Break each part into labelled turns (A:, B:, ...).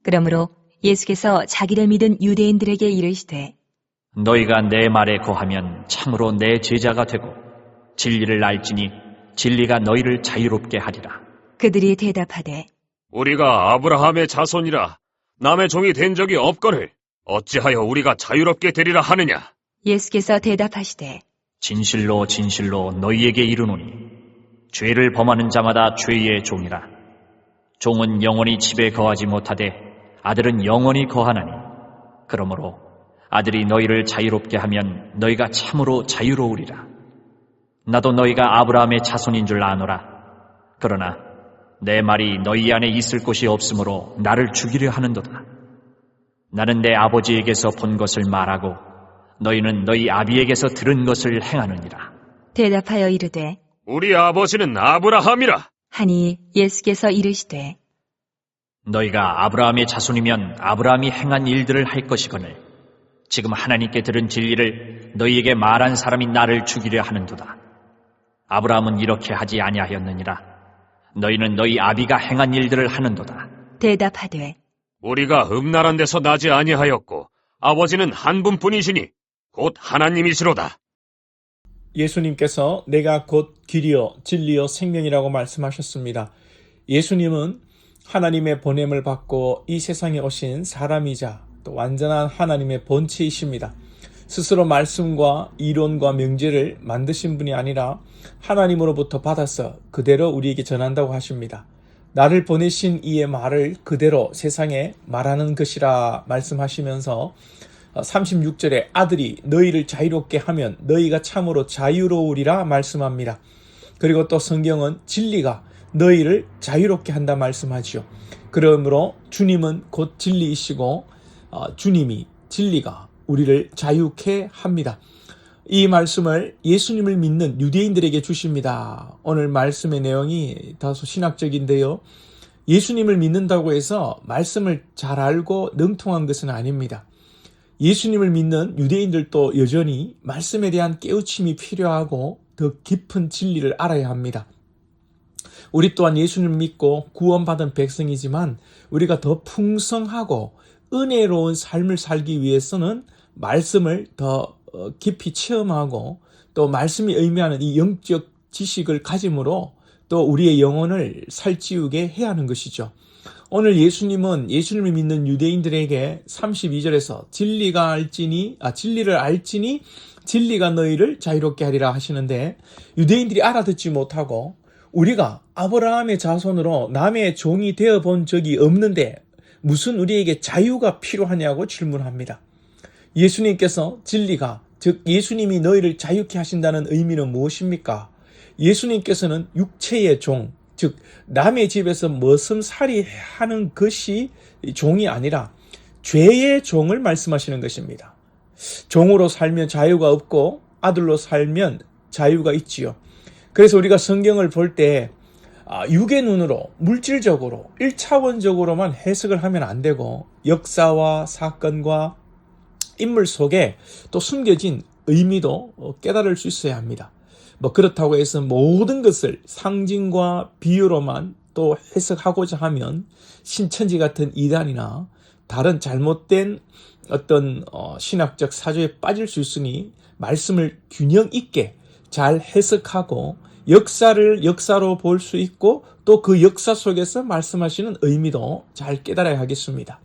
A: 그러므로 예수께서 자기를 믿은 유대인들에게 이르시되
B: 너희가 내 말에 거하면 참으로 내 제자가 되고 진리를 알지니 진리가 너희를 자유롭게 하리라.
A: 그들이 대답하되
C: 우리가 아브라함의 자손이라 남의 종이 된 적이 없거늘 어찌하여 우리가 자유롭게 되리라 하느냐?
A: 예수께서 대답하시되
B: 진실로 진실로 너희에게 이르노니 죄를 범하는 자마다 죄의 종이라. 종은 영원히 집에 거하지 못하되 아들은 영원히 거하나니 그러므로 아들이 너희를 자유롭게 하면 너희가 참으로 자유로우리라. 나도 너희가 아브라함의 자손인 줄 아노라. 그러나 내 말이 너희 안에 있을 곳이 없으므로 나를 죽이려 하는도다. 나는 내 아버지에게서 본 것을 말하고 너희는 너희 아비에게서 들은 것을 행하느니라.
A: 대답하여 이르되
C: 우리 아버지는 아브라함이라.
A: 하니 예수께서 이르시되
B: 너희가 아브라함의 자손이면 아브라함이 행한 일들을 할 것이거늘 지금 하나님께 들은 진리를 너희에게 말한 사람이 나를 죽이려 하는도다. 아브라함은 이렇게 하지 아니하였느니라. 너희는 너희 아비가 행한 일들을 하는도다.
A: 대답하되
C: 우리가 음란한 데서 나지 아니하였고 아버지는 한 분뿐이시니 곧 하나님이시로다.
D: 예수님께서 내가 곧 길이요 진리요 생명이라고 말씀하셨습니다. 예수님은 하나님의 보냄을 받고 이 세상에 오신 사람이자 또 완전한 하나님의 본체이십니다. 스스로 말씀과 이론과 명제를 만드신 분이 아니라 하나님으로부터 받아서 그대로 우리에게 전한다고 하십니다. 나를 보내신 이의 말을 그대로 세상에 말하는 것이라 말씀하시면서 36절에 아들이 너희를 자유롭게 하면 너희가 참으로 자유로우리라 말씀합니다. 그리고 또 성경은 진리가 너희를 자유롭게 한다 말씀하지요. 그러므로 주님은 곧 진리이시고 주님이 진리가 우리를 자유케 합니다. 이 말씀을 예수님을 믿는 유대인들에게 주십니다. 오늘 말씀의 내용이 다소 신학적인데요. 예수님을 믿는다고 해서 말씀을 잘 알고 능통한 것은 아닙니다. 예수님을 믿는 유대인들도 여전히 말씀에 대한 깨우침이 필요하고 더 깊은 진리를 알아야 합니다. 우리 또한 예수님을 믿고 구원받은 백성이지만 우리가 더 풍성하고 은혜로운 삶을 살기 위해서는 말씀을 더 깊이 체험하고 또 말씀이 의미하는 이 영적 지식을 가짐으로 또 우리의 영혼을 살찌우게 해야 하는 것이죠. 오늘 예수님은 예수님을 믿는 유대인들에게 32절에서 진리를 알지니 진리가 너희를 자유롭게 하리라 하시는데 유대인들이 알아듣지 못하고 우리가 아브라함의 자손으로 남의 종이 되어 본 적이 없는데 무슨 우리에게 자유가 필요하냐고 질문합니다. 예수님께서 진리가 즉 예수님이 너희를 자유케 하신다는 의미는 무엇입니까? 예수님께서는 육체의 종 즉 남의 집에서 머슴살이 하는 것이 종이 아니라 죄의 종을 말씀하시는 것입니다. 종으로 살면 자유가 없고 아들로 살면 자유가 있지요. 그래서 우리가 성경을 볼 때 육의 눈으로 물질적으로 1차원적으로만 해석을 하면 안 되고 역사와 사건과 인물 속에 또 숨겨진 의미도 깨달을 수 있어야 합니다. 그렇다고 해서 모든 것을 상징과 비유로만 또 해석하고자 하면 신천지 같은 이단이나 다른 잘못된 어떤 신학적 사조에 빠질 수 있으니 말씀을 균형 있게 잘 해석하고 역사를 역사로 볼 수 있고 또 그 역사 속에서 말씀하시는 의미도 잘 깨달아야 하겠습니다.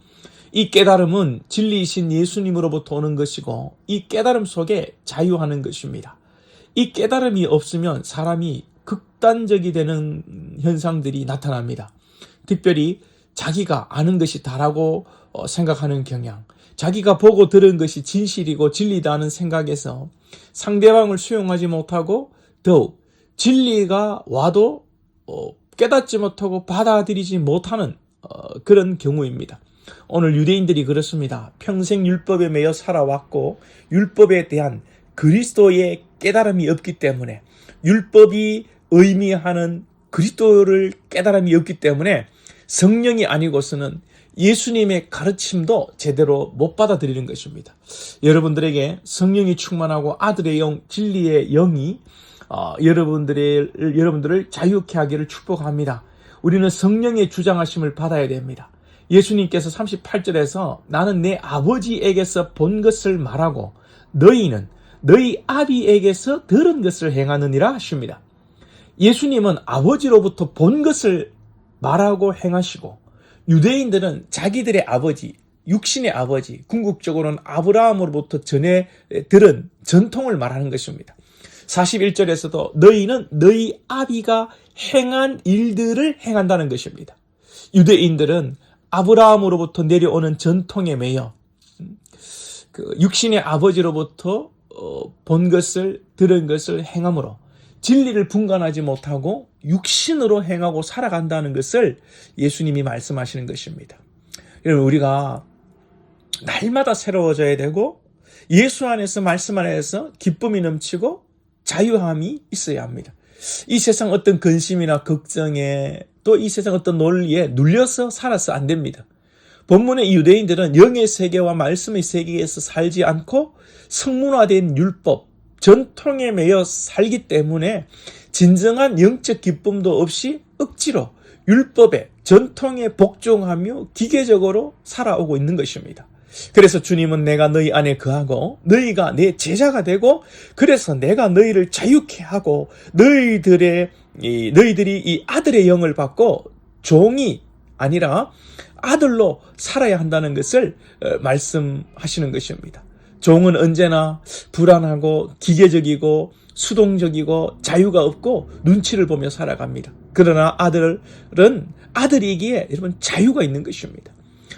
D: 이 깨달음은 진리이신 예수님으로부터 오는 것이고 이 깨달음 속에 자유하는 것입니다. 이 깨달음이 없으면 사람이 극단적이 되는 현상들이 나타납니다. 특별히 자기가 아는 것이 다라고 생각하는 경향, 자기가 보고 들은 것이 진실이고 진리다는 생각에서 상대방을 수용하지 못하고 더욱 진리가 와도 깨닫지 못하고 받아들이지 못하는 그런 경우입니다. 오늘 유대인들이 그렇습니다. 평생 율법에 매여 살아왔고 율법에 대한 그리스도의 깨달음이 없기 때문에 율법이 의미하는 그리스도를 깨달음이 없기 때문에 성령이 아니고서는 예수님의 가르침도 제대로 못 받아들이는 것입니다. 여러분들에게 성령이 충만하고 아들의 영, 진리의 영이 여러분들을 자유케 하기를 축복합니다. 우리는 성령의 주장하심을 받아야 됩니다. 예수님께서 38절에서 나는 내 아버지에게서 본 것을 말하고 너희는 너희 아비에게서 들은 것을 행하느니라 하십니다. 예수님은 아버지로부터 본 것을 말하고 행하시고 유대인들은 자기들의 아버지, 육신의 아버지, 궁극적으로는 아브라함으로부터 전해 들은 전통을 말하는 것입니다. 41절에서도 너희는 너희 아비가 행한 일들을 행한다는 것입니다. 유대인들은 아브라함으로부터 내려오는 전통에 매여 그 육신의 아버지로부터 본 것을 들은 것을 행함으로 진리를 분간하지 못하고 육신으로 행하고 살아간다는 것을 예수님이 말씀하시는 것입니다. 여러분, 우리가 날마다 새로워져야 되고 예수 안에서, 말씀 안에서 기쁨이 넘치고 자유함이 있어야 합니다. 이 세상 어떤 근심이나 걱정에 또 이 세상 어떤 논리에 눌려서 살아서 안 됩니다. 본문의 유대인들은 영의 세계와 말씀의 세계에서 살지 않고 성문화된 율법, 전통에 매여 살기 때문에 진정한 영적 기쁨도 없이 억지로 율법에, 전통에 복종하며 기계적으로 살아오고 있는 것입니다. 그래서 주님은 내가 너희 안에 거하고 너희가 내 제자가 되고 그래서 내가 너희를 자유케 하고 너희들이 이 아들의 영을 받고 종이 아니라 아들로 살아야 한다는 것을 말씀하시는 것입니다. 종은 언제나 불안하고 기계적이고 수동적이고 자유가 없고 눈치를 보며 살아갑니다. 그러나 아들은 아들이기에 여러분 자유가 있는 것입니다.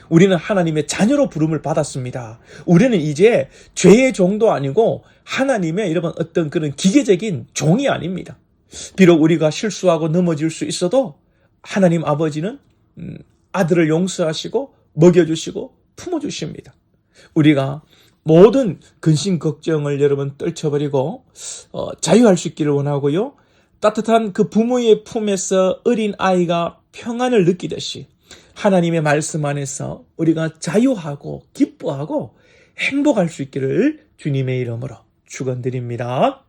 D: 우리는 하나님의 자녀로 부름을 받았습니다. 우리는 이제 죄의 종도 아니고 하나님의 여러분 어떤 그런 기계적인 종이 아닙니다. 비록 우리가 실수하고 넘어질 수 있어도 하나님 아버지는 아들을 용서하시고 먹여주시고 품어주십니다. 우리가 모든 근심 걱정을 여러분 떨쳐버리고 자유할 수 있기를 원하고요. 따뜻한 그 부모의 품에서 어린 아이가 평안을 느끼듯이 하나님의 말씀 안에서 우리가 자유하고 기뻐하고 행복할 수 있기를 주님의 이름으로 축원드립니다.